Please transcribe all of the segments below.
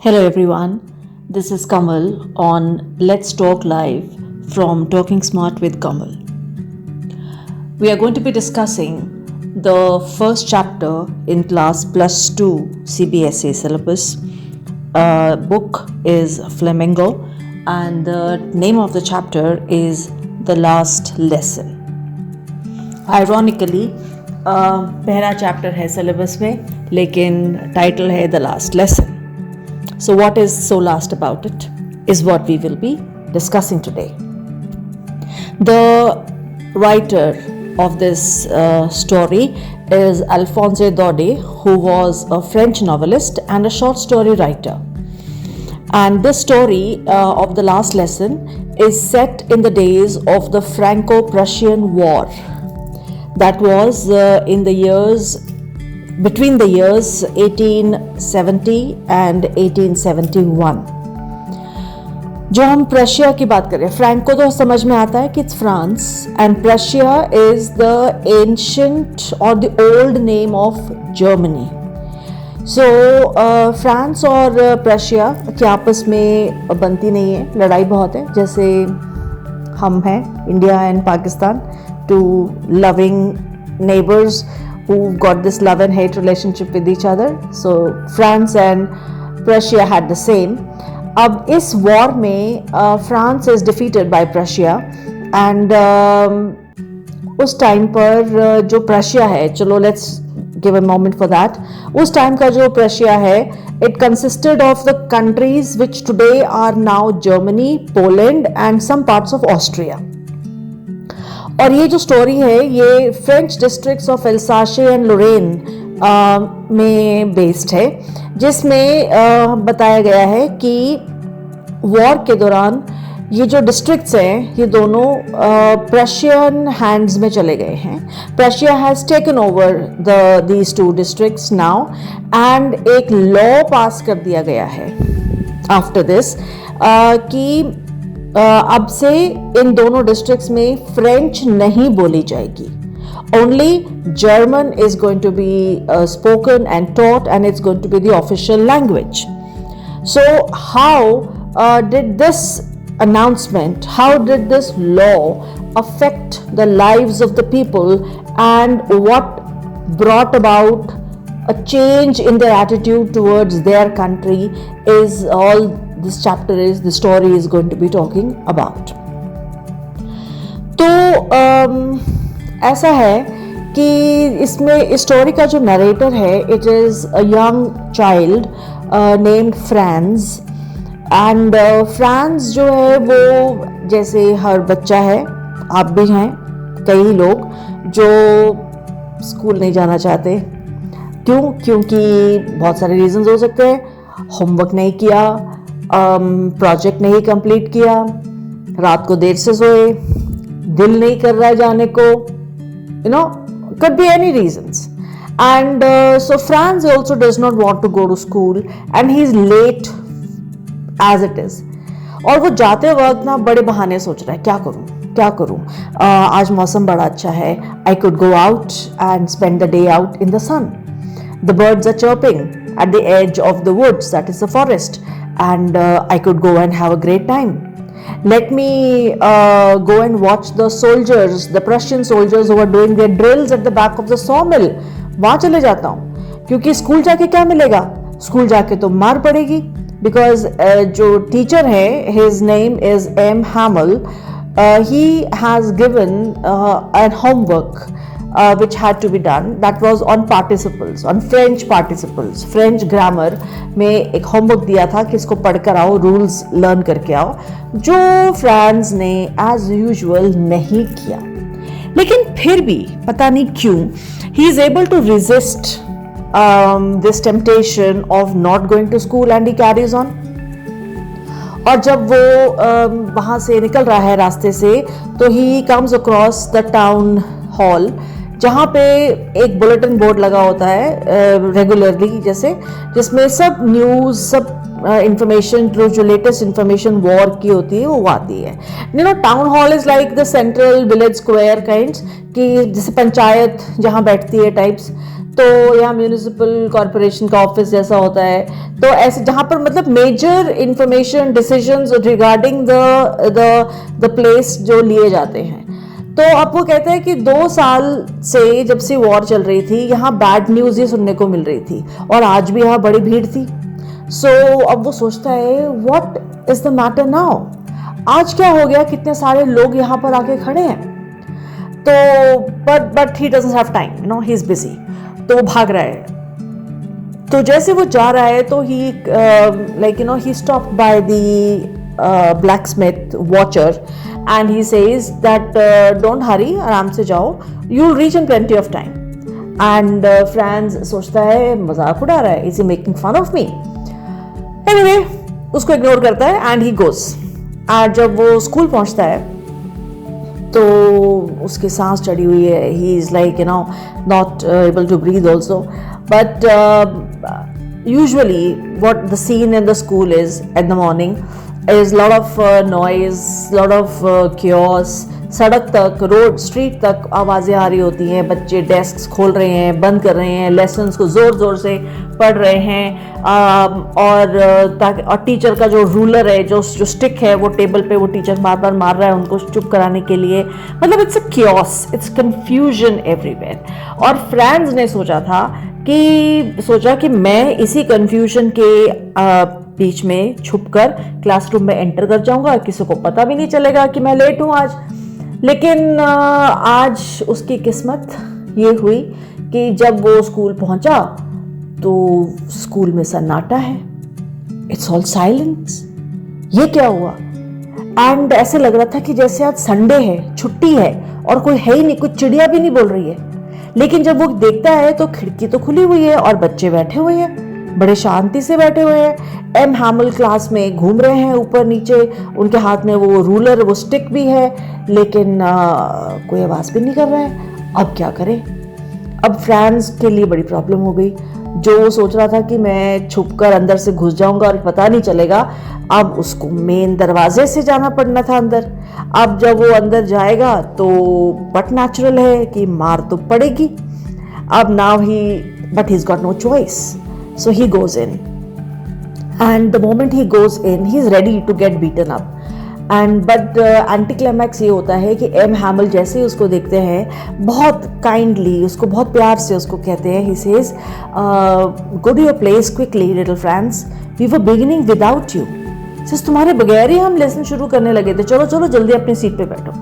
Hello everyone, this is Kamal on Let's Talk Live from Talking Smart with Kamal. We are going to be discussing the first chapter in class plus 2 CBSE syllabus. Book is Flamingo and the name of the chapter is The Last Lesson. Ironically, पहला chapter है syllabus में लेकिन title है the last lesson. So what is so last about it is what we will be discussing today. The writer of this story is Alphonse Daudet, who was a French novelist and a short story writer. And this story of The Last Lesson is set in the days of the Franco-Prussian War. That was in the years between the years 1870 and 1871. जो हम प्रशिया की बात करें, Franco तो समझ में आता है कि it's France and Prussia is the ancient और the old name of Germany. So France और प्रशिया की आपस में बनती नहीं है, लड़ाई बहुत है. जैसे हम हैं India and Pakistan, two loving neighbours who've got this love and hate relationship with each other. So France and Prussia had the same. अब इस war में France is defeated by Prussia and उस टाइम पर जो प्रशिया है, चलो let's give a moment for that. उस time का जो प्रशिया है, it consisted of the countries which today are now Germany, Poland and some parts of Austria. और ये जो स्टोरी है ये फ्रेंच डिस्ट्रिक्ट्स ऑफ एल्साशे एंड लोरेन में बेस्ड है, जिसमें बताया गया है कि वॉर के दौरान ये जो डिस्ट्रिक्ट्स हैं ये दोनों प्रशियन हैंड्स में चले गए हैं. Prussia has taken over these two districts now and एक लॉ पास कर दिया गया है आफ्टर दिस कि अब से इन दोनों डिस्ट्रिक्ट्स में फ्रेंच नहीं बोली जाएगी. Only German is going to be spoken and taught and it's going to be the official language. So how did this announcement, how did this law affect the lives of the people and what brought about a change in their attitude towards their country is all this chapter is, the story is going to be talking about. तो ऐसा है कि इसमें इस story का जो narrator है, it is a young child named France. And France जो है वो जैसे हर बच्चा है, आप भी हैं, कई लोग जो स्कूल नहीं जाना चाहते. क्योंकि बहुत सारे रीजंस हो सकते हैं. होमवर्क नहीं किया, प्रोजेक्ट नहीं कंप्लीट किया, रात को देर से सोए, दिल नहीं कर रहा है जाने को, could be any reasons. And so Franz also does not want to go to school and he is late as it is. और वो जाते वक्त ना बड़े बहाने सोच रहा है, क्या करूँ, आज मौसम बड़ा अच्छा है, I could go out and spend the day out in the sun. The birds are chirping at the edge of the woods, that is the forest, and I could go and have a great time. Let me go and watch the soldiers, the Prussian soldiers who are doing their drills at the back of the sawmill. वहाँ चले जाता हूँ, क्योंकि school जाके क्या मिलेगा, school जाके तो मार पड़ेगी. बिकॉज जो टीचर है, his name is M. Hamel, he has given an homework which had to be done. That was on participles, on French participles, French grammar में एक homework दिया था कि इसको पढ़कर आओ, rules learn करके आओ, जो फ्रांस ने as usual नहीं किया. लेकिन फिर भी पता नहीं क्यों he is able to resist this temptation of not going to school and he carries on. और जब वो वहाँ से निकल रहा है रास्ते से, तो he comes across the town hall, जहाँ पे एक बुलेटिन बोर्ड लगा होता है रेगुलरली, जैसे जिसमें सब न्यूज़, सब इंफॉर्मेशन, जो लेटेस्ट इंफॉर्मेशन वॉर की होती है वो आती है. Town hall is like the central village square kinds, कि जैसे पंचायत जहाँ बैठती है टाइप्स. तो यहाँ म्यूनिसिपल कॉरपोरेशन का ऑफिस जैसा होता है, तो ऐसे जहाँ पर मतलब major information decisions regarding the place जो लिए जाते हैं। तो अब वो कहते हैं कि 2 साल से जब से वॉर चल रही थी यहाँ बैड न्यूज़ ही सुनने को मिल रही थी और आज भी यहाँ बड़ी भीड़ थी। सो अब वो सोचता है what is the matter now, आज क्या हो गया, कितने सारे लोग यहाँ पर आके खड़े हैं। तो but he doesn't have time, you know, he is busy. तो वो भाग रहा है। तो जैसे वो जा रहा है तो ही like you know he stopped by the blacksmith watcher and he says that don't hurry, आराम से जाओ, you'll reach in plenty of time. And Franz सोचता है मजाक उड़ा रहा है, is he making fun of me? Anyway, उसको इग्नोर करता है and he goes. और जब वो स्कूल पहुंचता है तो उसकी सांस चढ़ी हुई है, he is like you know not able to breathe also. But usually what the scene in the school is at the morning is lot of noise, lot of chaos. सड़क तक, रोड, स्ट्रीट तक आवाज़ें आ रही होती हैं, बच्चे desk खोल रहे हैं, बंद कर रहे हैं, लेसन्स को ज़ोर ज़ोर से पढ़ रहे हैं, और टीचर का जो रूलर है, जो स्टिक है, वो टेबल पे वो टीचर बार बार मार रहा है उनको चुप कराने के लिए। मतलब it's a chaos, it's confusion everywhere. और फ्रांज ने सोचा कि मैं इसी कन्फ्यूजन के बीच में छुपकर क्लासरूम में एंटर कर जाऊंगा, किसी को पता भी नहीं चलेगा कि मैं लेट हूं आज। लेकिन आज उसकी किस्मत ये हुई कि जब वो स्कूल पहुंचा तो स्कूल में सन्नाटा है, इट्स ऑल साइलेंस। ये क्या हुआ? एंड ऐसे लग रहा था कि जैसे आज संडे है, छुट्टी है और कोई है ही नहीं, कुछ चिड़िया भी नहीं बोल रही है। लेकिन जब वो देखता है तो खिड़की तो खुली हुई है और बच्चे बैठे हुए हैं, बड़े शांति से बैठे हुए हैं। एम हैमल क्लास में घूम रहे हैं ऊपर नीचे, उनके हाथ में वो रूलर, वो स्टिक भी है, लेकिन कोई आवाज़ भी नहीं कर रहा है। अब क्या करें? अब फ्रांस के लिए बड़ी प्रॉब्लम हो गई। जो वो सोच रहा था कि मैं छुपकर अंदर से घुस जाऊंगा और पता नहीं चलेगा, अब उसको मेन दरवाजे से जाना पड़ना था अंदर। अब जब वो अंदर जाएगा तो बट नेचुरल है कि मार तो पड़ेगी। अब but he's got no choice, so he goes in, and the moment he goes in he's ready to get beaten up. But anti climax ये होता है कि एम हैमल जैसे ही उसको देखते हैं, बहुत काइंडली उसको, बहुत प्यार से उसको कहते हैं, he says go to your place quickly little France, we were beginning without you. सिर्फ तुम्हारे बगैर ही हम लेसन शुरू करने लगे थे, चलो चलो जल्दी अपनी सीट पे बैठो।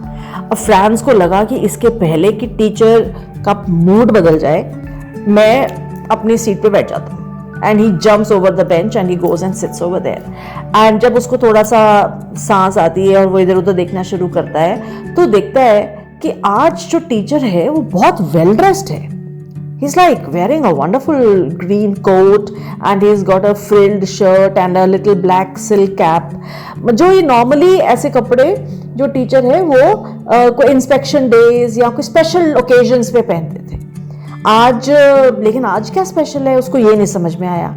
अब फ्रांस को लगा कि इसके पहले कि टीचर का मूड बदल जाए, मैं अपनी सीट पे बैठ जाता हूँ। And he jumps over the bench and he goes and sits over there. And जब उसको थोड़ा सा सांस आती है और वो इधर उधर देखना शुरू करता है तो देखता है कि आज जो टीचर है वो बहुत वेल ड्रेस्ड है। He's like wearing a wonderful green coat and he's got a frilled shirt and a little black silk cap. जो ये नॉर्मली ऐसे कपड़े जो टीचर है वो कोई इंस्पेक्शन डेज या कोई स्पेशल ओकेजन्स पे पहनते थे। लेकिन आज क्या स्पेशल है, उसको ये नहीं समझ में आया।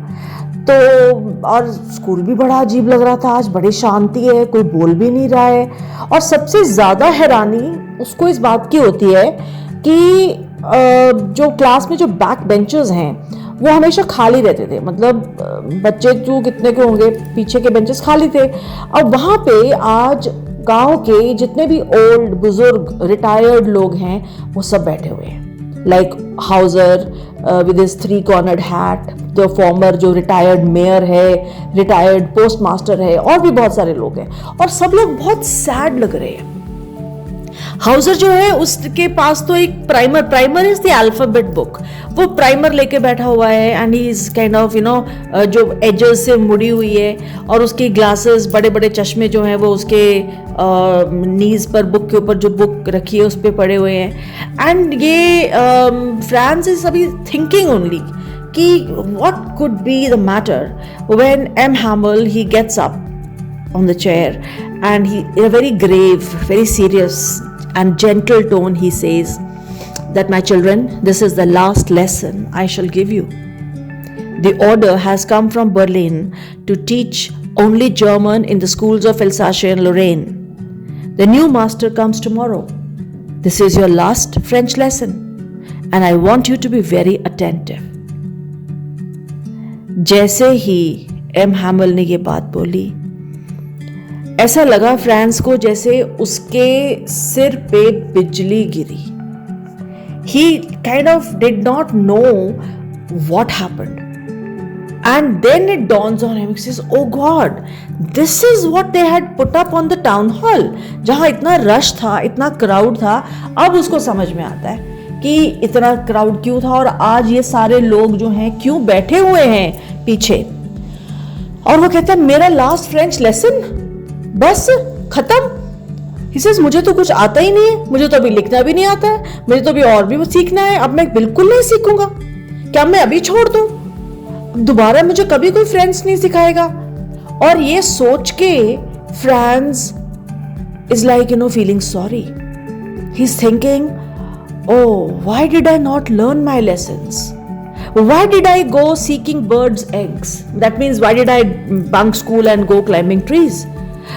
तो और स्कूल भी बड़ा अजीब लग रहा था, आज बड़ी शांति है, कोई बोल भी नहीं रहा है। और सबसे ज़्यादा हैरानी उसको इस बात की होती है कि जो क्लास में जो बैक बेंचेस हैं वो हमेशा खाली रहते थे। मतलब बच्चे जो कितने के होंगे, पीछे के बेंचेस खाली थे। और वहाँ पे आज गांव के जितने भी ओल्ड बुजुर्ग रिटायर्ड लोग हैं वो सब बैठे हुए हैं। Like Houser with his 3-cornered hat, जो फॉर्मर जो रिटायर्ड मेयर है, रिटायर्ड पोस्ट मास्टर है, और भी बहुत सारे लोग हैं और सब लोग बहुत सैड लग रहे हैं। हाउजर जो है उसके पास तो एक primer is the alphabet book, वो प्राइमर लेके बैठा हुआ है and he is kind of जो एजेस से मुड़ी हुई है, और उसकी ग्लासेस, बड़े बड़े चश्मे जो हैं वो उसके नीज पर, बुक के ऊपर जो बुक रखी है उस पर पड़े हुए हैं। एंड ये फ्रांस इज अभी थिंकिंग ओनली कि what could be the matter when M Hamel he gets up on the chair and he, in a very grave, very serious and gentle tone, he says that, my children, this is the last lesson I shall give you. The order has come from Berlin to teach only German in the schools of Alsace and Lorraine. The new master comes tomorrow. This is your last French lesson. and I want you to be very attentive. जैसे ही M हैमल ने ये बात बोली, ऐसा लगा France को जैसे उसके सिर पे बिजली गिरी. He kind of did not know what happened. And then it dawns on him, he says, oh God, this is what they had put up on the town hall. जहाँ इतना रश था, इतना क्राउड था, अब उसको समझ में आता है कि इतना क्राउड क्यों था और आज ये सारे लोग जो हैं क्यों बैठे हुए हैं पीछे. और वो कहता है मेरा लास्ट फ्रेंच लेसन बस खत्म. He says, मुझे तो कुछ आता ही नहीं है, मुझे तो अभी लिखना भी नहीं आता है, मुझे तो अभी और भी सीखना है, अब मैं बिल्कुल नहीं सीखूंगा. क्या मैं अभी छोड़ दूं? दोबारा मुझे कभी कोई फ्रेंच नहीं सिखाएगा. और ये सोच के France is like feeling sorry. He is thinking, oh, why did I not learn my lessons? Why did I go seeking birds' eggs? That means why did I bunk school and go climbing trees?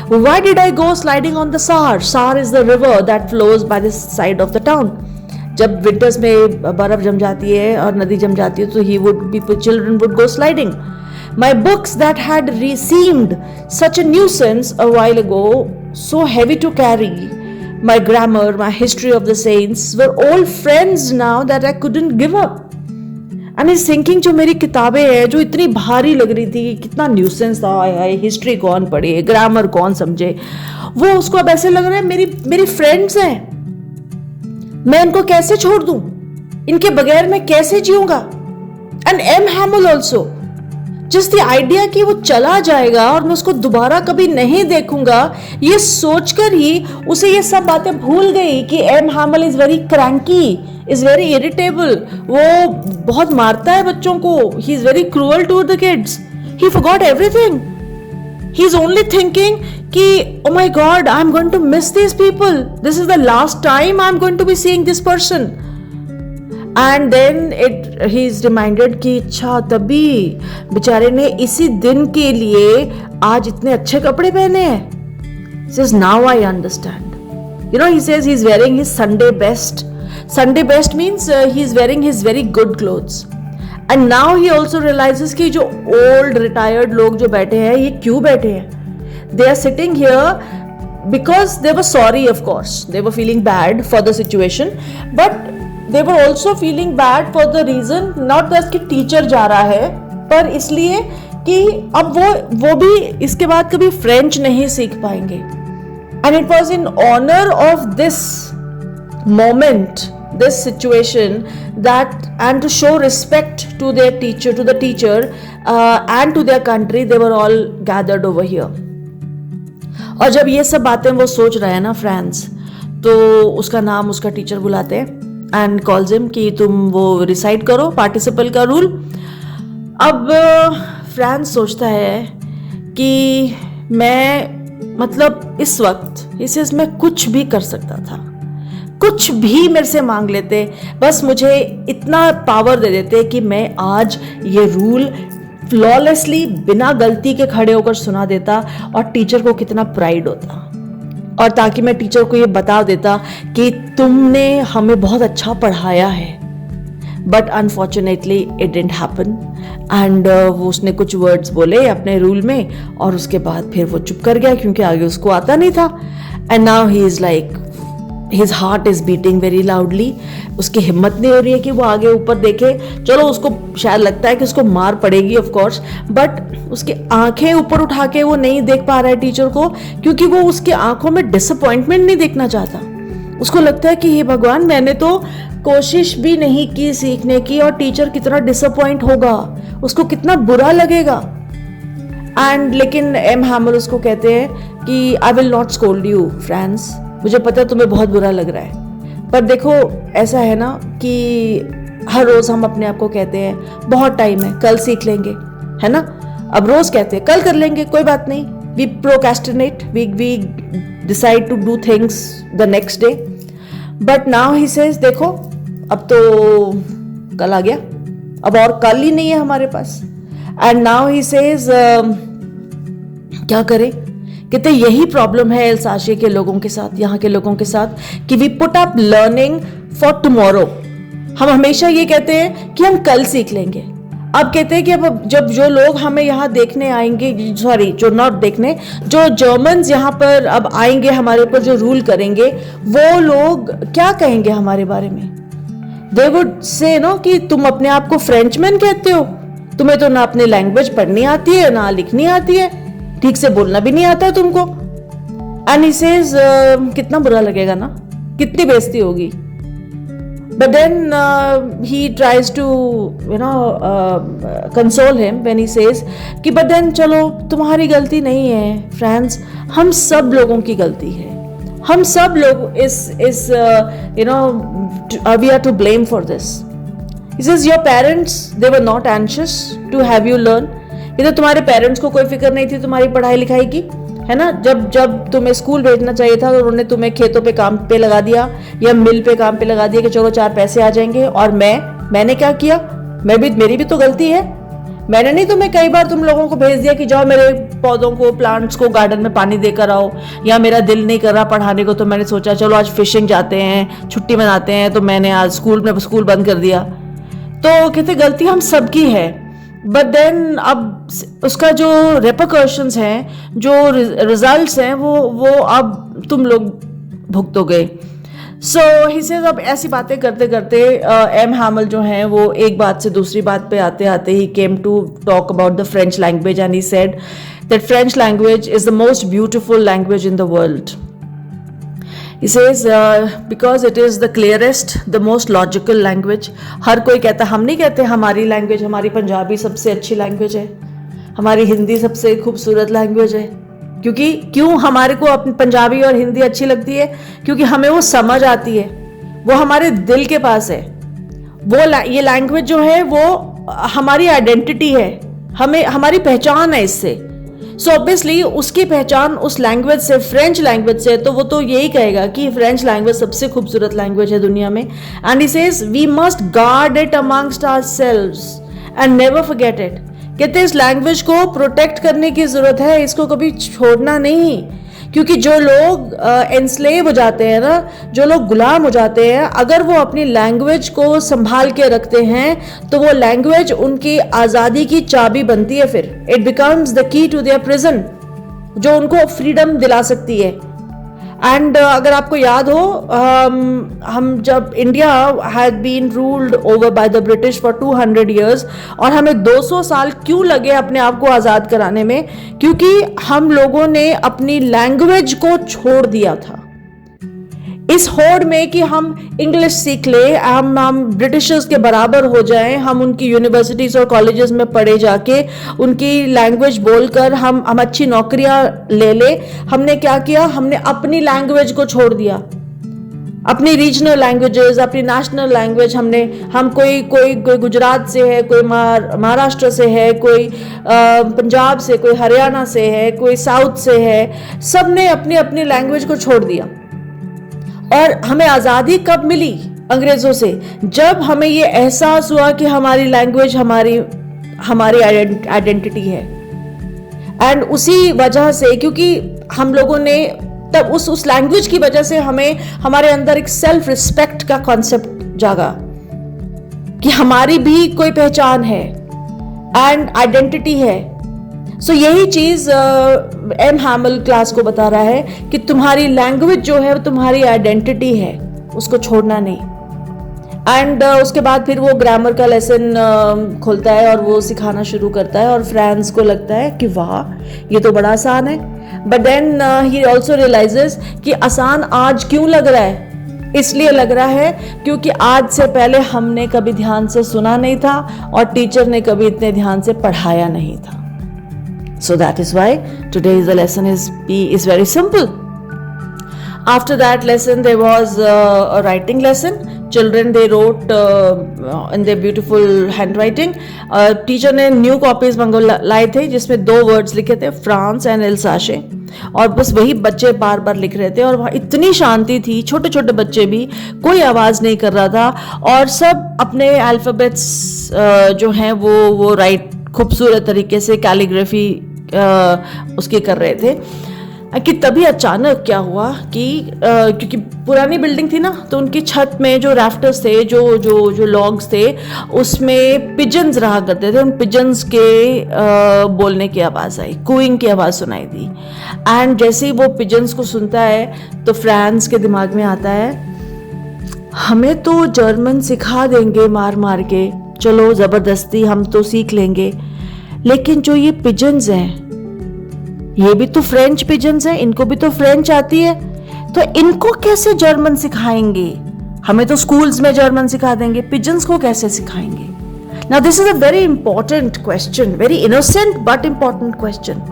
Why did I go sliding on the Sar? Sar is the river that flows by the side of the town. जब winters में बर्फ जम जाती है और नदी जम जाती है तो children would go sliding. My books that had seemed such a nuisance a while ago, so heavy to carry, my grammar, my history of the saints, were all friends now that I couldn't give up. And he's thinking, जो मेरी किताबें हैं जो इतनी भारी लग रही थी, कितना न्यूसेंस था, हिस्ट्री कौन पढ़े, ग्रामर कौन समझे, वो उसको अब ऐसे लग रहा है मेरी फ्रेंड्स हैं, मैं इनको कैसे छोड़ दूं, इनके बगैर मैं कैसे जीऊंगा. And M Hamel also, just the idea कि वो चला जाएगा और मैं उसको दोबारा कभी नहीं देखूंगा, ये सोचकर ही उसे ये सब बातें भूल गई कि M Hamel is very cranky, is very irritable, वो बहुत मारता है बच्चों को, he is very cruel to the kids. He forgot everything. He is only thinking कि oh my God, I'm going to miss these people. This is the last time I'm going to be seeing this person. And then he is reminded कि अच्छा तभी बेचारे ने इसी दिन के लिए आज इतने अच्छे कपड़े पहने हैं. He says, now I understand. He says he's wearing his Sunday best. Sunday best means he's wearing his very good clothes. And now he also realizes कि जो old retired लोग जो बैठे हैं ये क्यों बैठे हैं. They are sitting here because they were sorry, of course. They were feeling bad for the situation, but they were also feeling bad for the reason not that कि टीचर जा रहा है, पर इसलिए कि अब वो भी इसके बाद कभी फ्रेंच नहीं सीख पाएंगे. And it was in honor of this moment, this situation, that and to show respect to their teacher, to the teacher and to their country, they were all gathered over here. और जब ये सब बातें वो सोच रहे हैं ना फ्रांस, तो उसका नाम उसका टीचर बुलाते हैं एंड कॉल्स हिम कि तुम वो रिसाइट करो पार्टिसिपल का रूल. अब फ्रांस सोचता है कि मैं मतलब इस वक्त इसे मैं कुछ भी कर सकता था, कुछ भी मेरे से मांग लेते, बस मुझे इतना पावर दे देते कि मैं आज ये रूल फ्लॉलेसली बिना गलती के खड़े होकर सुना देता और टीचर को कितना प्राइड होता, और ताकि मैं टीचर को ये बता देता कि तुमने हमें बहुत अच्छा पढ़ाया है. But unfortunately it didn't happen. And वो उसने कुछ वर्ड्स बोले अपने रूल में और उसके बाद फिर वो चुप कर गया क्योंकि आगे उसको आता नहीं था. And now he is like His heart is beating very loudly. उसकी हिम्मत नहीं हो रही है कि वो आगे ऊपर देखे. चलो उसको शायद लगता है कि उसको मार पड़ेगी ऑफ कोर्स, बट उसकी आंखें ऊपर उठा के वो नहीं देख पा रहा है टीचर को, क्योंकि वो उसकी आंखों में डिसअपॉइंटमेंट नहीं देखना चाहता. उसको लगता है कि हे भगवान, मैंने तो कोशिश भी नहीं की सीखने की और टीचर कितना डिसअपॉइंट होगा, उसको कितना बुरा लगेगा. एंड लेकिन एम हैमल उसको कहते हैं कि I will not scold you France, मुझे पता है तुम्हें बहुत बुरा लग रहा है, पर देखो ऐसा है ना कि हर रोज हम अपने आप को कहते हैं बहुत टाइम है, कल सीख लेंगे, है ना. अब रोज कहते हैं कल कर लेंगे, कोई बात नहीं. We procrastinate, we decide to do things the next day. But now he says देखो अब तो कल आ गया, अब और कल ही नहीं है हमारे पास. एंड नाउ ही सेज क्या करें. कहते यही प्रॉब्लम है एल्साशिया के लोगों के साथ, यहाँ के लोगों के साथ, कि we put up learning for tomorrow. हम हमेशा ये कहते हैं कि हम कल सीख लेंगे। अब कहते हैं कि अब जब जो लोग हमें यहाँ देखने आएंगे, सॉरी जो नॉट देखने, जो जर्मन्स यहाँ पर अब आएंगे हमारे ऊपर जो रूल करेंगे, वो लोग क्या कहेंगे हमारे बारे में? दे वुड से नो कि तुम अपने आप को फ्रेंचमैन कहते हो, तुम्हें तो ना अपनी लैंग्वेज पढ़नी आती है ना लिखनी आती है, ठीक से बोलना भी नहीं आता है तुमको। एंड ही सेज कितना बुरा लगेगा ना, कितनी बेइज्जती होगी। But then he tries to console him when he says कि but then चलो तुम्हारी गलती नहीं है फ्रांस, हम सब लोगों की गलती है, हम सब लोग we are to blame for this. He says your parents, they were not anxious to have you learn. ये तो तुम्हारे पेरेंट्स को कोई फिक्र नहीं थी तुम्हारी पढ़ाई लिखाई की, है ना? जब तुम्हें स्कूल भेजना चाहिए था तो उन्होंने तुम्हें खेतों पे काम पे लगा दिया या मिल पे काम पे लगा दिया कि चलो 4 पैसे आ जाएंगे। और मैंने क्या किया? मेरी भी तो गलती है। मैंने नहीं तुम्हें कई बार तुम लोगों को भेज दिया कि जाओ मेरे पौधों को, प्लांट्स को गार्डन में पानी देकर आओ, या मेरा दिल नहीं कर रहा पढ़ाने को तो मैंने सोचा चलो आज फिशिंग जाते हैं, छुट्टी मनाते हैं, तो मैंने आज स्कूल बंद कर दिया। तो कहते गलती हम सबकी है, बट देन अब उसका जो रेपरकशंस हैं, जो रिजल्ट्स हैं, वो अब तुम लोग भुगतोगे। सो ही सेज अब ऐसी बातें करते करते एम हैमल जो हैं वो एक बात से दूसरी बात पे आते आते ही came to talk about the French language and he said that French language is the most beautiful language in the world. He says because it is the clearest, the most logical language. हर कोई कहता, हम नहीं कहते हमारी language, हमारी पंजाबी सबसे अच्छी language है, हमारी हिंदी सबसे खूबसूरत लैंग्वेज है। क्यों हमारे को अपनी पंजाबी और हिंदी अच्छी लगती है? क्योंकि हमें वो समझ आती है, वो हमारे दिल के पास है। ये लैंग्वेज जो है वो हमारी आइडेंटिटी है, हमारी पहचान है इससे। सो ऑब्वियसली उसकी पहचान उस लैंग्वेज से, फ्रेंच लैंग्वेज से, तो वो तो यही कहेगा कि फ्रेंच लैंग्वेज सबसे खूबसूरत लैंग्वेज है दुनिया में। And he says we must guard it amongst ourselves and never forget it. कहते हैं इस लैंग्वेज को प्रोटेक्ट करने की जरूरत है, इसको कभी छोड़ना नहीं। क्योंकि जो लोग एनस्लेव हो जाते हैं ना, जो लोग गुलाम हो जाते हैं, अगर वो अपनी लैंग्वेज को संभाल के रखते हैं तो वो लैंग्वेज उनकी आज़ादी की चाबी बनती है। फिर it becomes the key to their prison, जो उनको फ्रीडम दिला सकती है। एंड अगर आपको याद हो, हम जब India had been ruled over by the British for 200 years, और हमें 200 साल क्यों लगे अपने आप को आज़ाद कराने में? क्योंकि हम लोगों ने अपनी लैंग्वेज को छोड़ दिया था इस होड़ में कि हम इंग्लिश सीख ले, हम ब्रिटिशर्स के बराबर हो जाएं, हम उनकी यूनिवर्सिटीज़ और कॉलेजेस में पढ़े जाके उनकी लैंग्वेज बोलकर हम अच्छी नौकरियां ले। हमने क्या किया? हमने अपनी लैंग्वेज को छोड़ दिया, अपनी रीजनल लैंग्वेजेस, अपनी नेशनल लैंग्वेज। हम कोई गुजरात से है, कोई महाराष्ट्र से है, कोई पंजाब से, कोई हरियाणा से है, कोई साउथ से है, सब ने अपनी अपनी लैंग्वेज को छोड़ दिया। और हमें आज़ादी कब मिली अंग्रेज़ों से? जब हमें ये एहसास हुआ कि हमारी लैंग्वेज हमारी आइडेंटिटी है। एंड उसी वजह से, क्योंकि हम लोगों ने तब उस लैंग्वेज की वजह से हमें हमारे अंदर एक सेल्फ रिस्पेक्ट का कॉन्सेप्ट जागा कि हमारी भी कोई पहचान है एंड आइडेंटिटी है। सो यही चीज़ एम हैमल क्लास को बता रहा है कि तुम्हारी लैंग्वेज जो है वो तुम्हारी आइडेंटिटी है, उसको छोड़ना नहीं। एंड उसके बाद फिर वो ग्रामर का लेसन खोलता है और वो सिखाना शुरू करता है, और फ्रांस को लगता है कि वाह ये तो बड़ा आसान है। But then he also realises कि आसान आज क्यों लग रहा है? इसलिए लग रहा है क्योंकि आज से पहले हमने कभी ध्यान से सुना नहीं था और टीचर ने कभी इतने ध्यान से पढ़ाया नहीं था। So that is why today's lesson is very simple. After that lesson there was a writing lesson. Children they wrote in their beautiful handwriting. Teacher ने new copies लाए थे जिसमें 2 words लिखे थे, France and Alsace, और बस वही बच्चे बार बार लिख रहे थे। और वहाँ इतनी शांति थी, छोटे छोटे बच्चे भी, कोई आवाज़ नहीं कर रहा था, और सब अपने अल्फ़ाबेट्स जो हैं वो राइट खूबसूरत तरीके से कैलीग्राफी उसके कर रहे थे। कि तभी अचानक क्या हुआ कि क्योंकि पुरानी बिल्डिंग थी ना, तो उनकी छत में जो रैफ्टर्स थे, जो लॉग्स थे, उसमें पिजन्स रहा करते थे। उन पिजन्स के बोलने की आवाज़ आई, कूइंग की आवाज़ सुनाई दी। एंड जैसे ही वो पिजन्स को सुनता है तो फ्रांस के दिमाग में आता है, हमें तो जर्मन सिखा देंगे मार मार के, चलो ज़बरदस्ती हम तो सीख लेंगे, लेकिन जो ये पिजन्स हैं, ये भी तो फ्रेंच पिजन्स हैं, इनको भी तो फ्रेंच आती है, तो इनको कैसे जर्मन सिखाएंगे? हमें तो स्कूल्स में जर्मन सिखा देंगे, पिजन्स को कैसे सिखाएंगे? Now this is a very important question, very innocent but important question,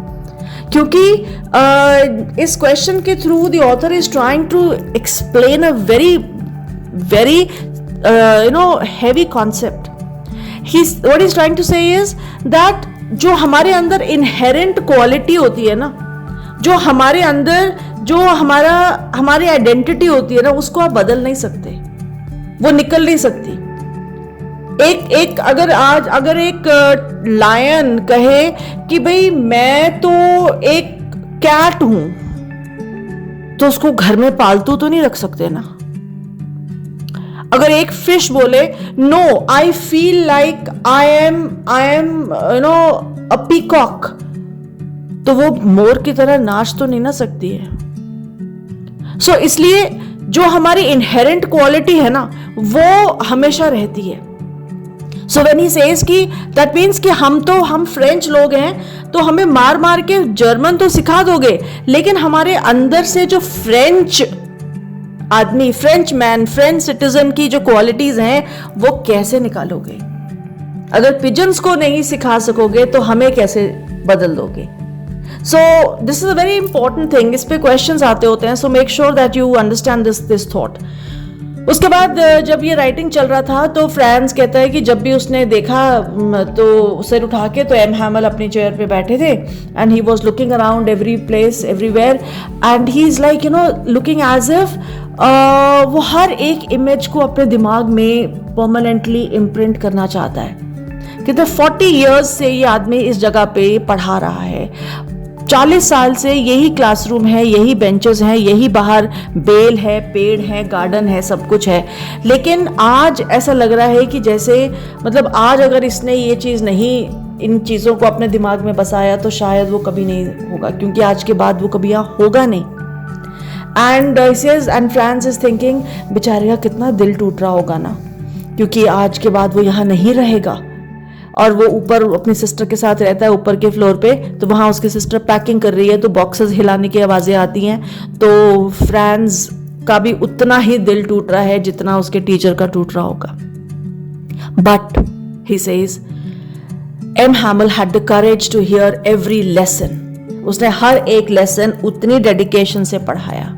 क्योंकि इस क्वेश्चन के through the author is trying to explain a very very heavy concept. What he's trying to say is that जो हमारे अंदर inherent quality होती है ना, जो हमारे अंदर जो हमारी आइडेंटिटी होती है ना, उसको आप बदल नहीं सकते, वो निकल नहीं सकती। अगर एक लायन कहे कि भाई मैं तो एक कैट हूं, तो उसको घर में पालतू तो नहीं रख सकते ना। अगर एक फिश बोले no I feel like I am a peacock, तो वो मोर की तरह नाच तो नहीं ना सकती है। सो इसलिए जो हमारी इनहेरेंट क्वालिटी है ना, वो हमेशा रहती है। सो व्हेन ही सेज कि दैट मीन्स कि हम फ्रेंच लोग हैं, तो हमें मार मार के जर्मन तो सिखा दोगे, लेकिन हमारे अंदर से जो फ्रेंच आदमी, फ्रेंच मैन, फ्रेंच सिटीजन की जो क्वालिटीज हैं, वो कैसे निकालोगे? अगर पिजन्स को नहीं सिखा सकोगे तो हमें कैसे बदल दोगे? So this is a very important thing. इस पे क्वेश्चंस आते होते हैं, so make sure that you understand this thought. उसके बाद जब ये राइटिंग चल रहा था, तो फ्रांस कहता है कि जब भी उसने देखा तो सिर उठा के, तो एम हैमल अपनी चेयर पे बैठे थे, and he was looking around every place, everywhere, and he is like looking as if वो हर एक इमेज को अपने दिमाग में परमानेंटली इम्प्रिंट करना चाहता है। कहते 40 ईयर्स से ये आदमी इस जगह पे पढ़ा रहा है, 40 साल से यही क्लासरूम है, यही बेंचेस हैं, यही बाहर बेल है, पेड़ है, गार्डन है, सब कुछ है, लेकिन आज ऐसा लग रहा है कि जैसे मतलब आज अगर इसने ये चीज़ नहीं, इन चीज़ों को अपने दिमाग में बसाया, तो शायद वो कभी नहीं होगा, क्योंकि आज के बाद वो कभी यहाँ होगा नहीं। एंड फ्रांस इज थिंकिंग, बेचारे का कितना दिल टूट रहा होगा ना, क्योंकि आज के बाद वो यहाँ नहीं रहेगा। और वो ऊपर अपनी सिस्टर के साथ रहता है, ऊपर के फ्लोर पे, तो वहाँ उसकी सिस्टर पैकिंग कर रही है, तो बॉक्सेस हिलाने की आवाज़ें आती हैं, तो फ्रांस का भी उतना ही दिल टूट रहा है जितना उसके टीचर का टूट रहा होगा। But he says M Hamel had the courage to hear every lesson. उसने हर एक लेसन उतनी डेडिकेशन से पढ़ाया।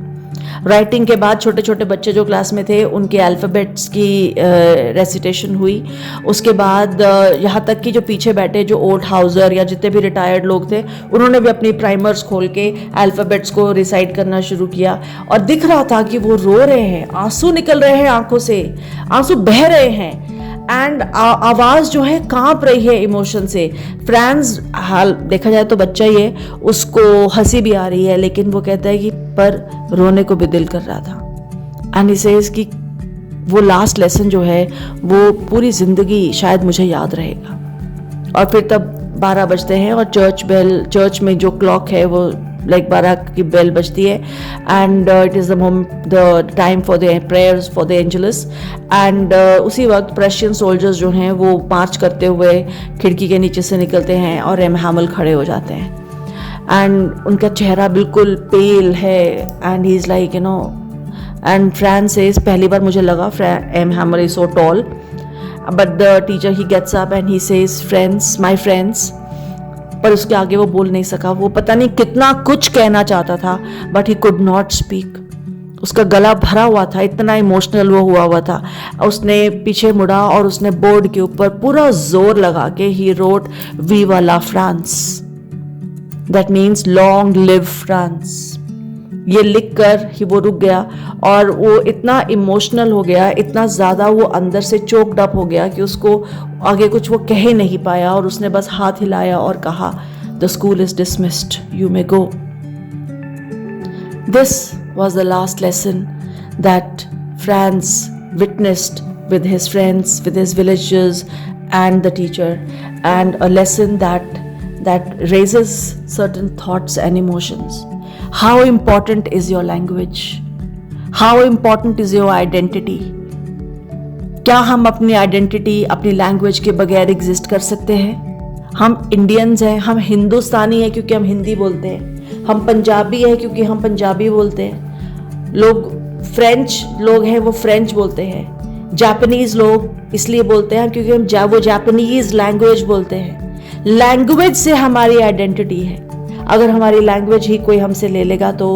राइटिंग के बाद छोटे छोटे बच्चे जो क्लास में थे, उनके अल्फ़ाबेट्स की रेसिटेशन हुई। उसके बाद यहाँ तक कि जो पीछे बैठे, जो ओल्ड हाउसर या जितने भी रिटायर्ड लोग थे, उन्होंने भी अपनी प्राइमर्स खोल के अल्फ़ाबेट्स को रिसाइट करना शुरू किया। और दिख रहा था कि वो रो रहे हैं, आंसू निकल रहे हैं आंखों से, आंसू बह रहे हैं, एंड आवाज़ जो है कांप रही है इमोशन से। फ्रांस, हाल देखा जाए तो बच्चा ही है, उसको हंसी भी आ रही है, लेकिन वो कहता है कि पर रोने को भी दिल कर रहा था। एंड ही सेज कि वो लास्ट लेसन जो है वो पूरी ज़िंदगी शायद मुझे याद रहेगा। और फिर तब 12 बजते हैं, और चर्च में जो क्लॉक है वो लाइक 12 की बेल बजती है, and it is the time for the prayers for the Angeles. And उसी वक्त प्रेशियन सोल्जर्स जो हैं वो मार्च करते हुए खिड़की के नीचे से निकलते हैं, और एम हैमल खड़े हो जाते हैं, एंड उनका चेहरा बिल्कुल पेल है, and he is like and France says, पहली बार मुझे लगा M Hamel is so tall, but the teacher he gets up and he says friends, my friends, पर उसके आगे वो बोल नहीं सका। वो पता नहीं कितना कुछ कहना चाहता था, but he could not speak. उसका गला भरा हुआ था, इतना इमोशनल वो हुआ था। उसने पीछे मुड़ा और उसने बोर्ड के ऊपर पूरा जोर लगा के he wrote vive la France, that means long live France. ये लिखकर ही वो रुक गया, और वो इतना इमोशनल हो गया, इतना ज़्यादा वो अंदर से चोक्ड अप हो गया कि उसको आगे कुछ वो कह ही नहीं पाया, और उसने बस हाथ हिलाया और कहा, the school is dismissed, you may go. This was the last lesson that Franz witnessed with his friends, with his villagers, and the teacher, and a lesson that raises certain thoughts and emotions. How important is your language? How important is your identity? क्या हम अपनी identity, अपनी language के बगैर exist कर सकते हैं? हम इंडियंस हैं, हम हिंदुस्तानी हैं क्योंकि हम हिंदी बोलते हैं, हम पंजाबी हैं क्योंकि हम पंजाबी बोलते हैं, लोग फ्रेंच लोग हैं वो फ्रेंच बोलते हैं, जापानीज लोग इसलिए बोलते हैं क्योंकि हम वो जापानीज लैंग्वेज बोलते हैं। लैंग्वेज से हमारी आइडेंटिटी है। अगर हमारी लैंग्वेज ही कोई हमसे ले लेगा तो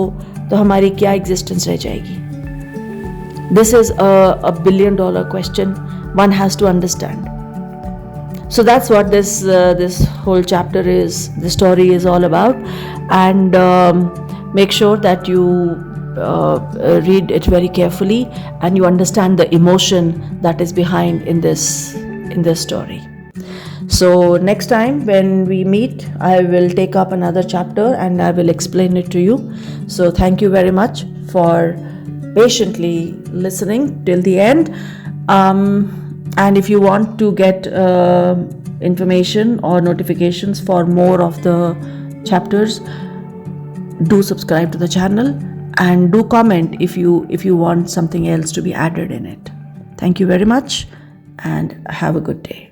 हमारी क्या एग्जिस्टेंस रह जाएगी? This is a $1 billion question one has to understand. So that's what this whole chapter is, the story is all about. And make sure that you read it very carefully and you understand the emotion that is behind in this story. So next time when we meet, I will take up another chapter and I will explain it to you. So thank you very much for patiently listening till the end. And if you want to get information or notifications for more of the chapters, do subscribe to the channel and do comment if you want something else to be added in it. Thank you very much and have a good day.